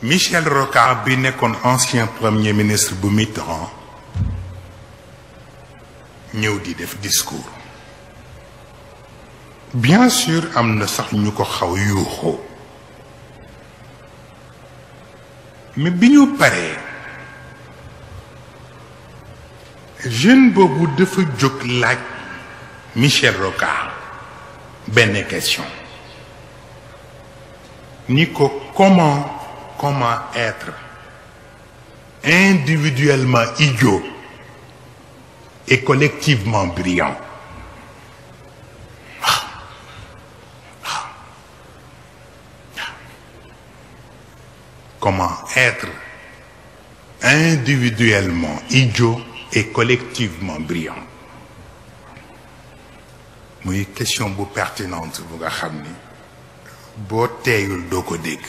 Michel Rocard bi nekkoon ancien premier ministre bu Mitterrand ñëw di def discours bien sûr am na sax ñu ko xaw yuuxoo mais bi ñu paree jeune boobu dafa jóg laaj Michel Rocard benn question ni ko comment être individuellement idiot et collectivement brillant. Comment être individuellement idiot et collectivement brillant. Muy question bu pertinente bu nga xam ni boo teeyul doo ko dégg.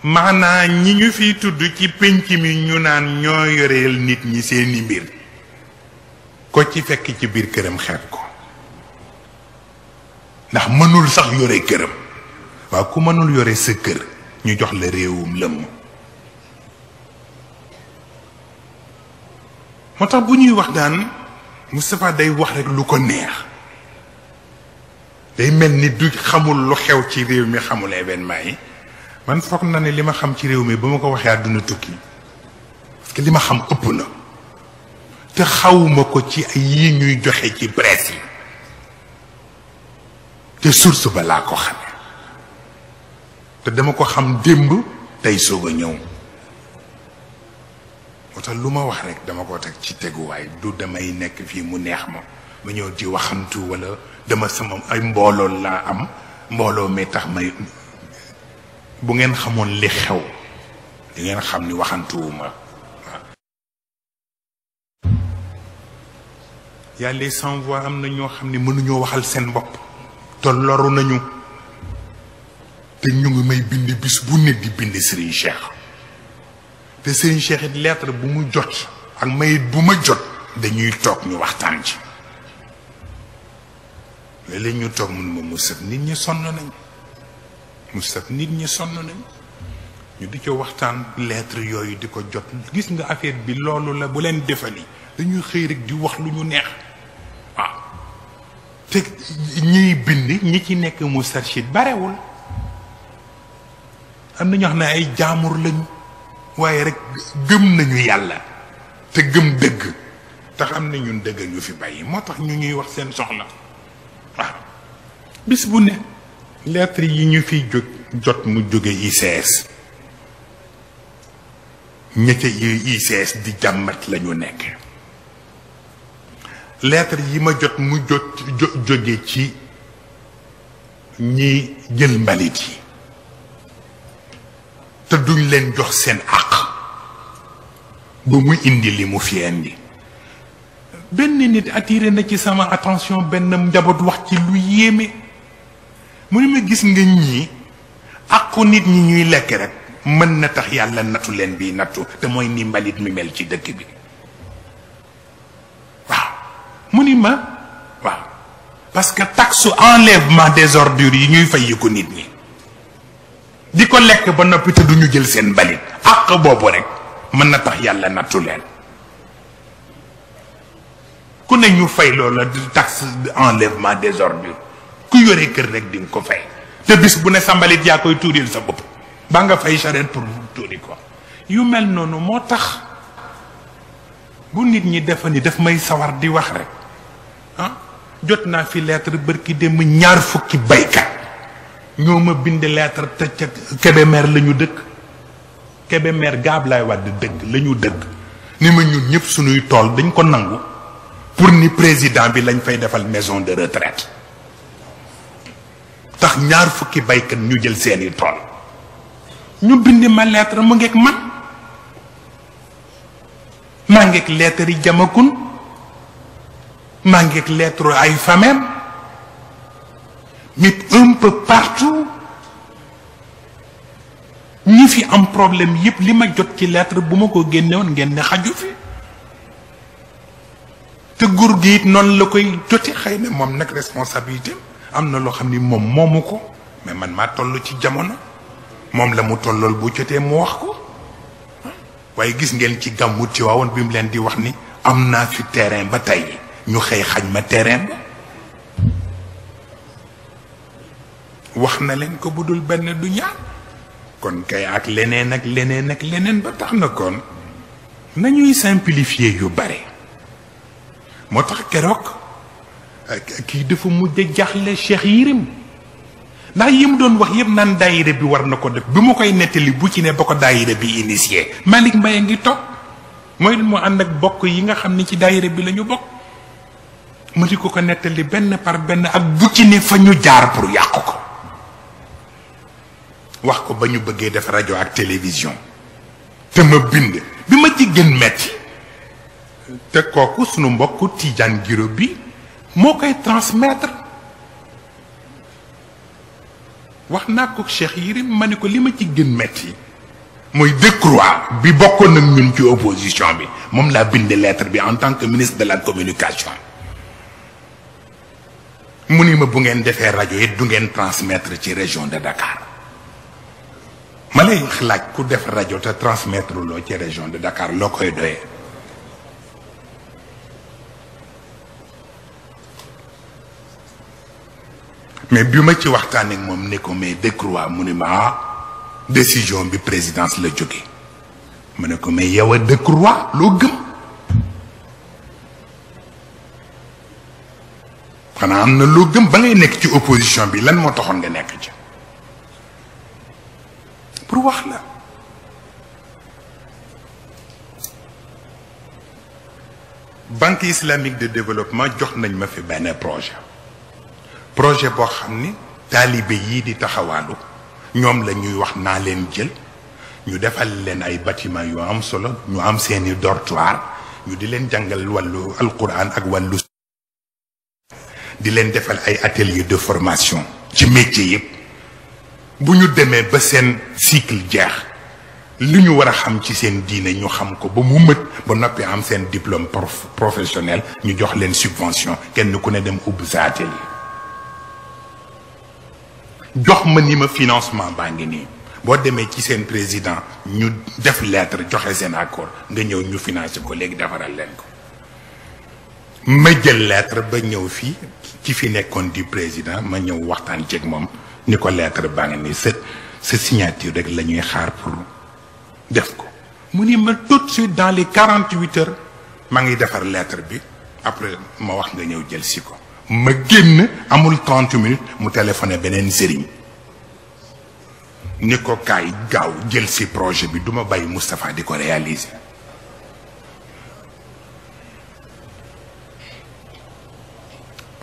maanaa ñi ñu fiy tudd ci pénc mi ñu naan ñoo yoreel nit ñi seeni mbir ko ci fekk ci biir këram xeeb ko ndax mënul sax yore këram waaw ku mënul yore sa kër ñu jox la réewum lëmm moo tax bu ñuy wax daan Moustapha day wax rek lu ko neex day mel ni du xamul lu xew ci réew mi xamul événement yi man foog na ne li ma xam ci réew mi ba ma ko waxee àdduna tukki parce que li ma xam ëpp na te xawuma ko ci ay yi ñuy joxe ci presse yi te source ba laa ko xamee te dama ko xam démb tey soog a ñëw moo tax lu ma wax rek dama ko teg ci teguwaay du damay nekk fii mu neex ma ma ñëw di waxantu wala dama sama ay mbooloo laa am mbooloo mi tax may bu ngeen xamoon li xew di ngeen xam ni waxantuwuma y'a les sans voix am na ñoo xam ne mënuñoo waxal seen bopp te loru nañu te ñu ngi may bind bis bu ne di bind Serigne Cheikh te Serigne Cheikh it lettre bu mu jot ak mayit bu ma jot dañuy toog ñu waxtaan ci léeg-léeg ñu toog mun ma musaf nit ñi sonn nañ Moustapha nit ñi sonn nañ ñu di ko waxtaan lettre yooyu di ko jot gis nga affaire bi loolu la bu leen defali dañuy xëy rek di wax lu ñu neex waaw te ñiy bind ñi ci nekk Moustarchid barewul am na ñoo xam ne ay jaamur lañu waaye rek gëm nañu yàlla te gëm dëgg tax am na ñun dëgg ñu fi bàyyi moo tax ñu ñuy wax seen soxla waaw bis bu ne lettre yi ñu fiy jot mu jóge ICS ñette yi ICS di jàmmat lañu nekk lettre yi ma jot mu jóge ci ñi jël mbalit yi te duñ leen jox seen àq ba mu indi li mu fi indi benn nit attiré na ci sama attention benn njaboot wax ci lu yéeme mu ne ma gis nga ñii àqu nit ñi ñuy lekk rek mën na tax yàlla nattu leen bii nattu te mooy ni mbalit mi mel ci dëkk bi waaw mu ni ma waaw parce que taxe enlèvement des ordures yi ñuy fay ko nit ñi di ko lekk ba noppi te duñu jël seen mbalit àq boobu rek mën na tax yàlla nattu leen ku ne ñu fay loola taxe enlèvement des ordures ku yore kër rek di nga ko fay te bis bu ne sa mbalit yaa koy tuuril sa bopp ba nga fay charette pour tuuri ko yu mel noonu moo tax bu nit ñi defa ni daf may sawar di wax rek ah jot naa fi lettre bërki dem 2 fukki baykat ñoo ma bind lettre te ca Kébémer la ñu dëkk Kébémer gaab laay wax dëgg la ñu dëkk ni ma ñun ñëpp suñuy tool dañ ko nangu pour ni président bi lañ fay defal maison de retraite tax 2 fukki baykat ñu jël seeni tool ñu bind ma lettre mu ngeeg man maa ngeeg lettre yi jamakun maa ngeeg lettre ay famem mais un peu partout ñi fi am problème yépp li ma jot ci lettre bu ma ko génnewoon ngeen ne xaju fi te góor gi it noonu la koy jote xëy na moom nag responsabilité am na loo xam ni moom moomu ko mais man maa toll ci jamono moom la mu tollool bu jotee mu wax ko waaye gis ngeen ci gàmmu ci waawoon bi mu leen di wax ni am naa fi terrain ba tey ñu xëy xañ ma terrain ba wax na leen ko bu dul benn du ñaar kon kay ak leneen ak leneen ak leneen ba tax na kon nañuy simplifier yu bare moo tax keroog kii dafa mujj jaxle Cheikh Yérim ndax yi mu doon wax yëpp naan daayira bi war na ko def bi mu koy nettali bu ci ne ba ko daayira bi initié Malick Mbaye ngi toog mooy mu ànd ak bokk yi nga xam ni ci daayira bi la ñu bokk mu di ko nettali benn par benn ak bu ci ne fa ñu jaar pour yàq ko wax ko ba ñu bëggee def rajo ak télévision te ma bind bi ma ci gën metti te kooku sunu mbokku Tidiane Giro bi moo koy transmettre wax naa ko Cheikh Yérim ma ne ko li ma ci gën metti mooy Decroix bi bokkoon ak ñun ci opposition bi moom laa bind lettre bi en tant que ministre de la communication mu ni ma bu ngeen defee rajo it du ngeen transmettre ci région de Dakar ma lay laaj ku def rajo te transmettre loo ci région de Dakar loo koy doyee mais bi ma ci waxtaan ak moom ne ko mais Decroix mu ni ma décision bi présidence la jóge ma ne ko mais yow a Decroix loo gëm xanaa am na loo gëm ba ngay nekk ci opposition bi lan moo taxoon nga nekk ci pour wax la banque islamique de développement jox nañ ma fi benn projet boo xam ni taalibe yii di taxawaalu ñoom la ñuy wax naa leen jël ñu defal leen ay bâtiment yu am solo ñu am seeni dortoir ñu di leen jàngal wàllu alquran ak wàllu di leen defal ay atelier de formation ci métier yëpp bu ñu demee ba seen cycle jeex li ñu war a xam ci seen diine ñu xam ko ba mu mët ba noppi am seen diplôme professionnel ñu jox leen subvention kenn ku ne dem ubbi sa atelier jox ma ni ma financement baa ngi nii boo demee ci seen président ñu def lettre joxe seen accord nga ñëw ñu financé ko léegi defaral leen ko ma jël lettre ba ñëw fii ci fi nekkoon di président ma ñëw waxtaan ceeg moom ni ko lettre baa ngi nii sa signature rek la ñuy xaar pour def ko mu ni ma tout de suite dans les 48 heures maa ngi defar lettre bi après ma wax nga ñëw jël si ko ma génn amul 30 minutes mu téléphoné beneen sëriñ ni ko kaay gaaw jël si projet bi duma bàyyi Moustapha di ko réaliser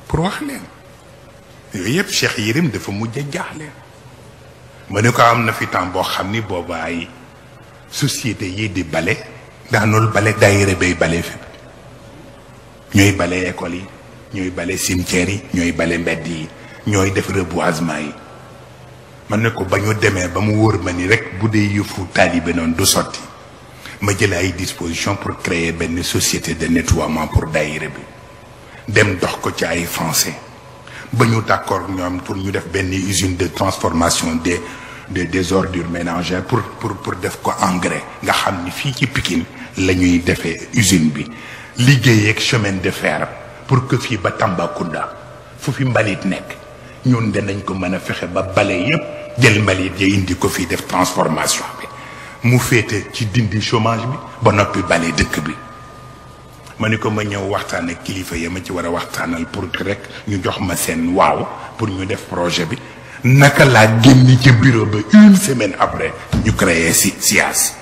pour wax leen yooyu yëpp Cheikh Yérim dafa mujj a jaaxle ma ne ko am na fi temps boo xam ni booba ay société yi di bale daanul bale daayira bay bale fépp ñooy bale école yi ñooy bale cimetière yi ñooy bale mbedd yi ñooy def reboisement yi man ne ko ba ñu demee ba mu wóor ma ni rek bu dee yëfu taalibe noonu du sotti ma jël ay disposition pour créer benn société de nettoiement pour daayira bi dem dox ko ci ay français ba ñu d'accord ñoom pour ñu def benn usine de transformation des ordures ménagères pour def ko engrais nga xam ni fii ci Pikine la ñuy defee usine bi liggéey ak chemin de fer pour que fii ba Tambacounda fu fi mbalit nekk ñun danañ ko mën a fexe ba bale yépp jël mbalit ya indi ko fii def transformation bi mu féete ci dindi chômage bi ba noppi bale dëkk bi ma ni ko ma ñëw waxtaan ak kilifa ya ma ci war a waxtaanal pour rek ñu jox ma seen waaw pour ñu def projet bi naka laa génn ci bureau ba une semaine après ñu créé SIAS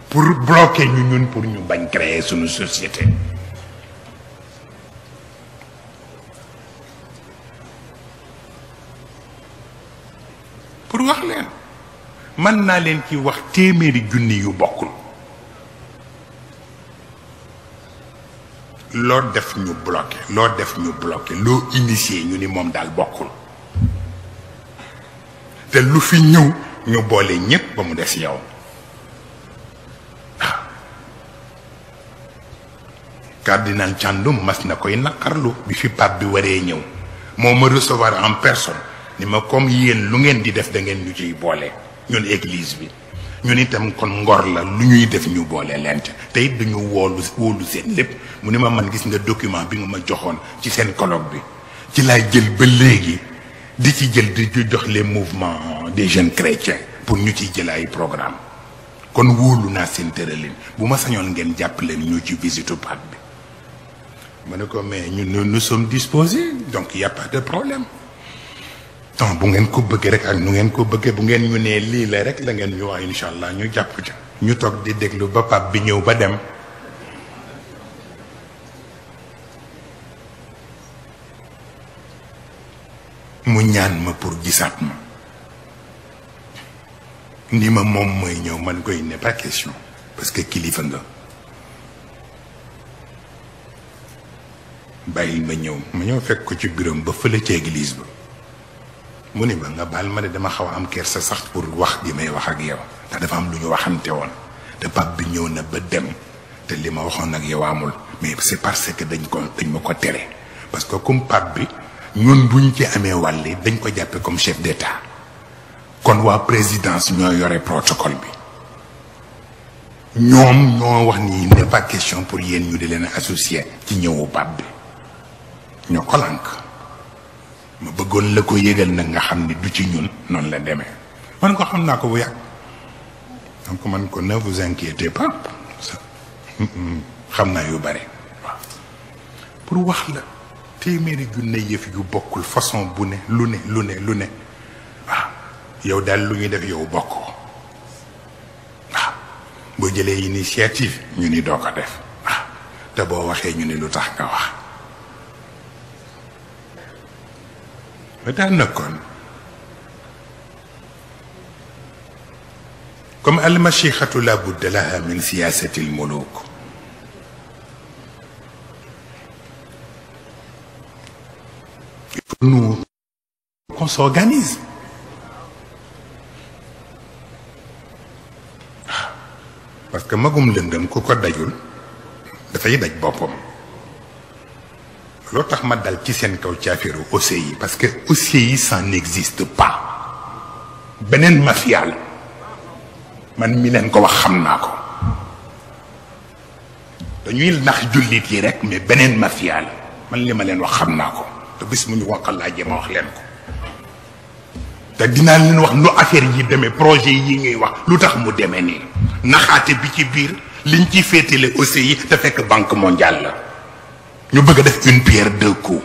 pour bloquer ñu ñun pour ñu bañ créer suñu société pour wax leen mën naa leen ci wax téeméeri junni yu bokkul loo def ñu bloqué loo initié ñu ni moom daal bokkul te lu fi ñëw ñu boole ñépp ba mu des yow cardinal Thiandoum mas na koy naqarlu bi fi pape bi waree ñëw moo ma recevoir en personne ni ma comme yéen lu ngeen di def da ngeen ñu ciy boole ñun église bi ñun itam kon ngor la lu ñuy def ñu boole lent te it dañu wóolu seen lépp mu ni ma man gis nga document bi nga ma joxoon ci seen colloque bi ci laay jël ba léegi di ci jël di jox les mouvements des jeunes chrétiens pour ñu ciy jël ay programme kon wóolu naa seen tëralin bu ma sañoon ngeen jàppale ñu ci visitu pape bi ma ne ko mais ñun nous sommes disposés donc y a pas de problème donc bu ngeen ko bëggee rek ak nu ngeen ko bëggee bu ngeen ñu nee lii la rek la ngeen ñu wax incha allah ñu jàpp ca ñu toog di déglu ba pape bi ñëw ba dem mu ñaan ma pour gisaat ma ni ma moom mooy ñëw man koy n'est pas question parce que kilifa nga bàyyil ma ñëw fekk ko ci bureau ba fële ci église ba mu ni ma nga baal ma ne dama xaw a am kersa sax pour wax gi may wax ak yow ndax dafa am lu ñu waxante woon te pape bi ñëw na ba dem te li ma waxoon ak yow amul mais c'est parce que dañ ma ko tere parce que comme pape bi ñun buñ ci amee wàlli dañ ko jàppe comme chef d'état kon waa présidence ñoo yore protocole bi ñoom ñoo wax ni n'est pas question pour yéen ñu di leen associé ci ñëwu pape bi ñoo ko lànk ma bëggoon la ko yëgal nag nga xam ni du ci ñun noonu la demee man ko xam naa ko bu yàgg donc man ko ne vous inquiétez pas xam naa yu bare waaw pour wax la téeméeri junne yëf yu bokkul façon bu ne lu ne waaw yow daal lu ñuy def yow bokk waaw boo jëlee initiative ñu ni doo ko def waaw te boo waxee ñu ni lu tax nga wax ba tax na kon comme almachixatu la budda laha min siyasati almuluk il faut nous qu'on s'organise parce que magum lëndëm ku ko dajul dafay daj boppam loo tax ma dal ci seen kaw ci affaire OCI parce que OCI ça n'existe pas beneen mafia la man mi leen ko wax xam naa ko dañuy nax jullit yi rek mais beneen mafia la man li ma leen wax xam naa ko te bis mu ñu waxal laa jéem a wax leen ko te dinaa leen wax nu affaire yi demee projet yi ñuy wax lu tax mu demee nii naxaate bi ci biir liñ ciy féetale OCI te fekk banque mondiale la ñu bëgg a def une pierre deux coups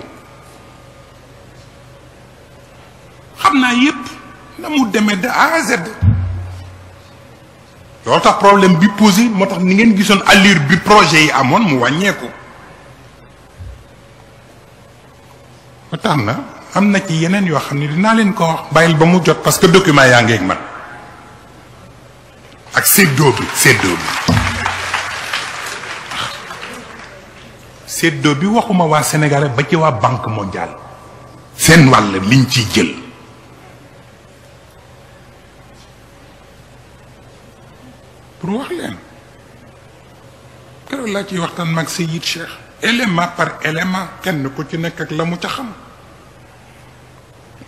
xam naa yépp na mu demee de A à Z loolu tax problème bi posé moo tax ni ngeen gisoon allure bi projet yi amoon mu wàññeeku ba tax na am na ci yeneen yoo xam ne dinaa leen ko wax bàyyil ba mu jot parce que document yaa ngeeg man ak séddoo bi waxuma waa Sénégal ba ci waa banque mondiale seen wàll liñ ciy jël pour wax leen keroog laa ciy waxtaan mag Seyid Cheikh élément par élément kenn ku ci nekk ak la mu ca xam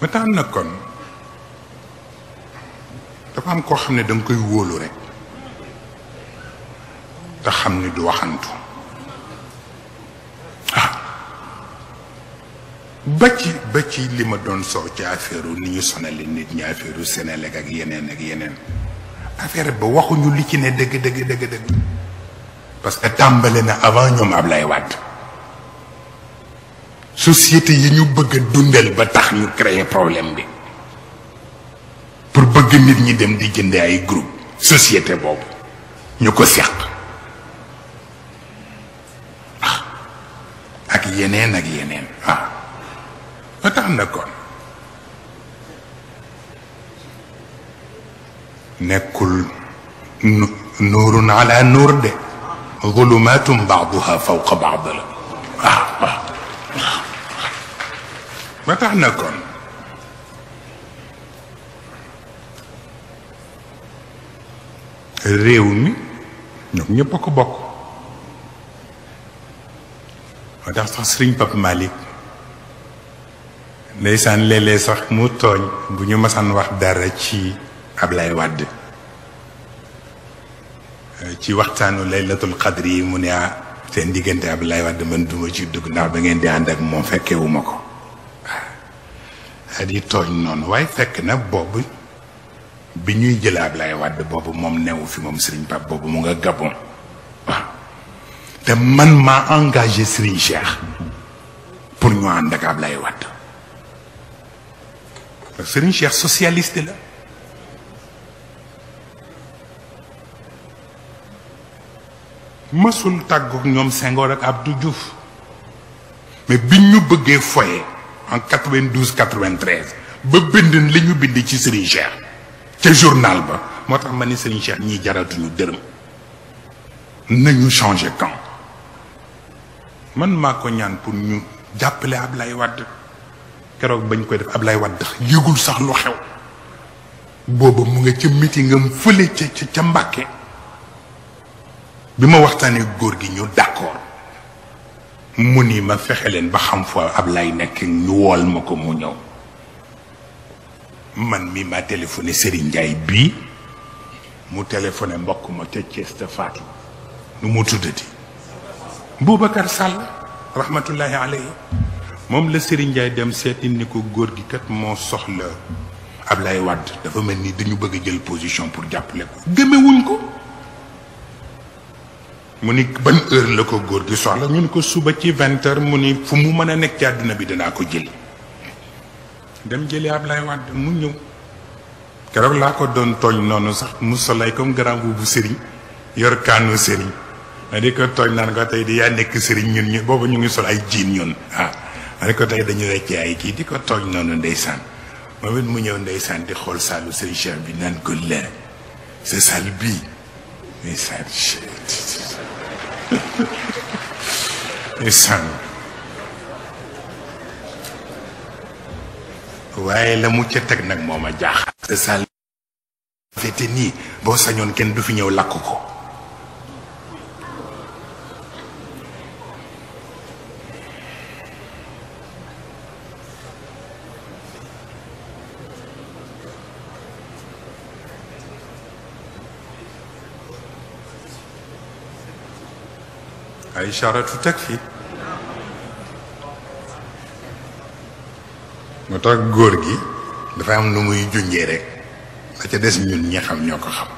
ba tax na kon dafa am koo xam ne danga koy wóolu rek te xam ni du waxantu ba ci li ma doon soow ci affaire ni ñu sonale nit ñi affaire Sénélec ak yeneen affaire ba waxuñu li ci ne dëgg parce que tàmbale na avant ñoom Ablaye Wade société yi ñu bëgg a dundal ba tax ñu créer problème bi pour bëgg nit ñi dem di jënde ay groupe société boobu ñu ko seq ak yeneen ba tax na kon nekkul nuurun ala nuur de zulumatum baaduha fawqa baad la ba tax na kon réew mi ñoom ñëpp a ko bokk ba tax sax Sëriñ Pape Malick ndeysaan léeg-léeg sax mu tooñ bu ñu masaan wax dara ci Ablaye Wade ci waxtaanu laylatul qadri yi mu ne seen diggante Ablaye Wade man duma ci dugg ndax ba ngeen di ànd ak moom fekkewuma ko di tooñ noonu waaye fekk na boobu bi ñuy jël Ablaye Wade boobu moom newu fi moom Serigne Pape boobu mu nga Gabon waaw te man maa engagé Serigne Cheikh pour ñu ànd ak Ablaye Wade Serigne Cheikh socialiste la masul tàggook ñoom Senghor ak Abdou Diouf mais biñ ñu bëggee foye en 92 93 ba bind li ñu bind ci Serigne Cheikh ca journal ba moo tax ma ni Serigne Cheikh ñii jaratuñu dërëm nañu changer camp man maa ko ñaan pour ñu jàppale Ablaye Wade keroog bañ koy def Ablaye Wade yëgul sax lu xew booba mu nga ca meeting am fële ca Mbàkke bi ma waxtaanee góor gi ñu d'accord mu ni ma fexe leen ba xam fa Ablaye nekk ñu wool ma ko mu ñëw man mi ma téléphoné Serigne Ndiaye bii mu téléphoné mbokk ma ca Thiès te Fatou nu mu tuddati Boubacar Sall rahmatullahi alayhi moom la Serigne Ndiaye dem seeti ni ko góor gi kat moo soxla Ablaye Wade dafa mel ni dañu bëgg a jël position pour jàppale ko gëmewuñ ko mu ni ban heure la ko góor gi soxla ñu ni ko suba ci 20h mu ni fu mu mën a nekk ci àddina bi danaa ko jëli dem jëli Ablaye Wade mu ñëw keroog laa ko doon tooñ noonu sax mu solay comme grand bu Serigne yor kaanu Serigne ma di ko tooñ naan ko tey di yaa nekk Serigne ñun ñu boobu ñu ngi sol ay jiin ñun ma ne ko tey dañu weccee ay kii di ko tooñ noonu ndeysaan moom it mu ñëw ndeysaan di xool saalu Serigne Cheikh bi naan ko la sa saal bii ndeysaan ndeysaan waaye la mu ca teg nag moo ma jaaxal sa saal fete nii boo sañoon kenn du fi ñëw lakk ko ay charatu takfi moo tax góor gi dafa am nu muy junjee rek la ca des ñun ñi xam ñoo ko xam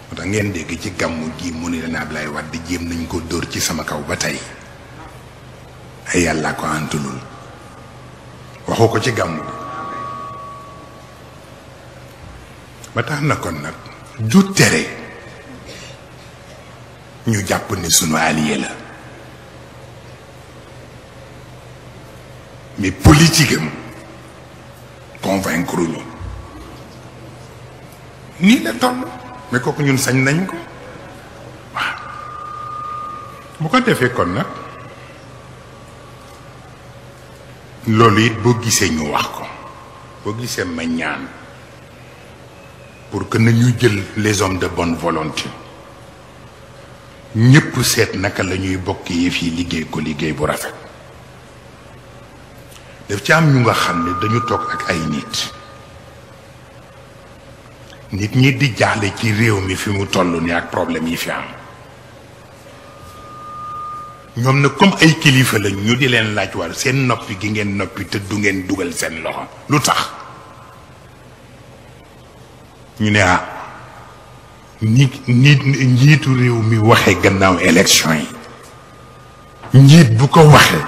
moo tax ngeen dégg ci gàmmu gi mu ne leen Ablaye Wade jéem nañ ko dóor ci sama kaw ba tey ay yàlla ko antulul waxu ko ci gàmmu gi ba tax na kon nag du tere ñu jàpp ni sunu allié la mais politique am convaincre ñu nii la toll mais kooku ñun sañ nañ ko waaw bu ko defee kon nag loolu it boo gisee ñu wax ko boo gisee ma ñaan pour que nañu jël les hommes de bonne volonté ñëpp seet naka la ñuy bokk yëf yi liggéey ko liggéey bu rafet daf ci am ñu nga xam ne dañu toog ak ay nit ñi di jaaxle ci réew mi fi mu toll ni ak problème yi fi am ñoom na comme ay kilifa la ñu di leen laaj war seen noppi gi ngeen noppi te du ngeen dugal seen loxo lu tax ñu ne njiitu réew mi waxee gannaaw élection yi njiit bu ko waxee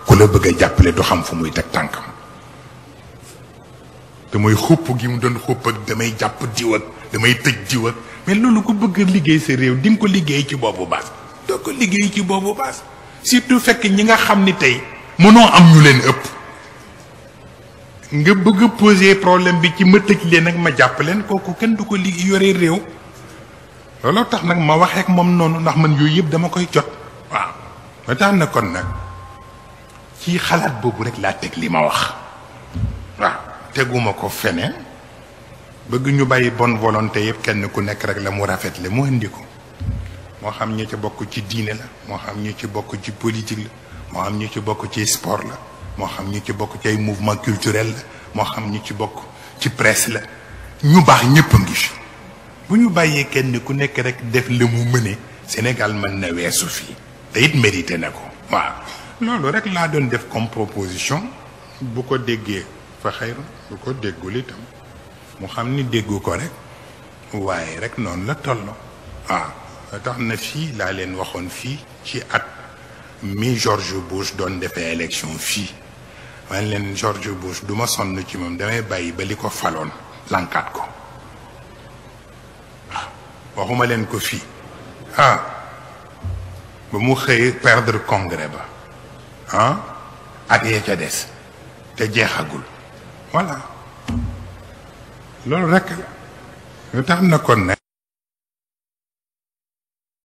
ku la bëgg a jàppale du xam fu muy teg tànkam te mooy xupp gi mu doon xupp ak damay jàpp diw ak damay tëj diw ak mais loolu ku bëgg liggéey sa réew di nga ko liggéey ci boobu baas doo ko liggéey ci boobu baas surtout fekk ñi nga xam ni tey mënoo am ñu leen ëpp nga bëgg a poser problème bi ci ma tëj leen ak ma jàpp leen kooku kenn du ko liggéey yore réew looloo tax nag ma waxee ak moom noonu ndax man yooyu yëpp dama koy jot waaw ma tax na kon nag ci xalaat boobu rek laa teg li ma wax waaw teguma ko feneen bëgg ñu bàyyi bonne volonté yëpp kenn ku nekk rek la mu rafetle mu indi ko moo xam ñi ci bokk ci diine la moo xam ñi ci bokk ci politique la moo xam ñi ci bokk ci sport la moo xam ñu ci bokk ci ay mouvement culturel la moo xam ñu ci bokk ci presse la ñu baax ñëpp a ngi fi bu ñu bàyyee kenn ku nekk rek def li mu mëne Sénégal mën na weesu fii te it mérité na ko waaw loolu rek laa doon def comme proposition bu ko déggee fa xayru bu ko déggul itam mu xam ni déggu ko rek waaye rek noonu la toll waaw tax na fii laa leen waxoon fii ci at mi George Bush doon defee élection fii man leen George Bush du ma sonn ci moom damay bàyyi ba li ko faloon lankaat ko waaw waxuma leen ko fii ba mu xëy perdre congrès ba at yee ca des te jeexagul voilà loolu rek lu tax na kon ne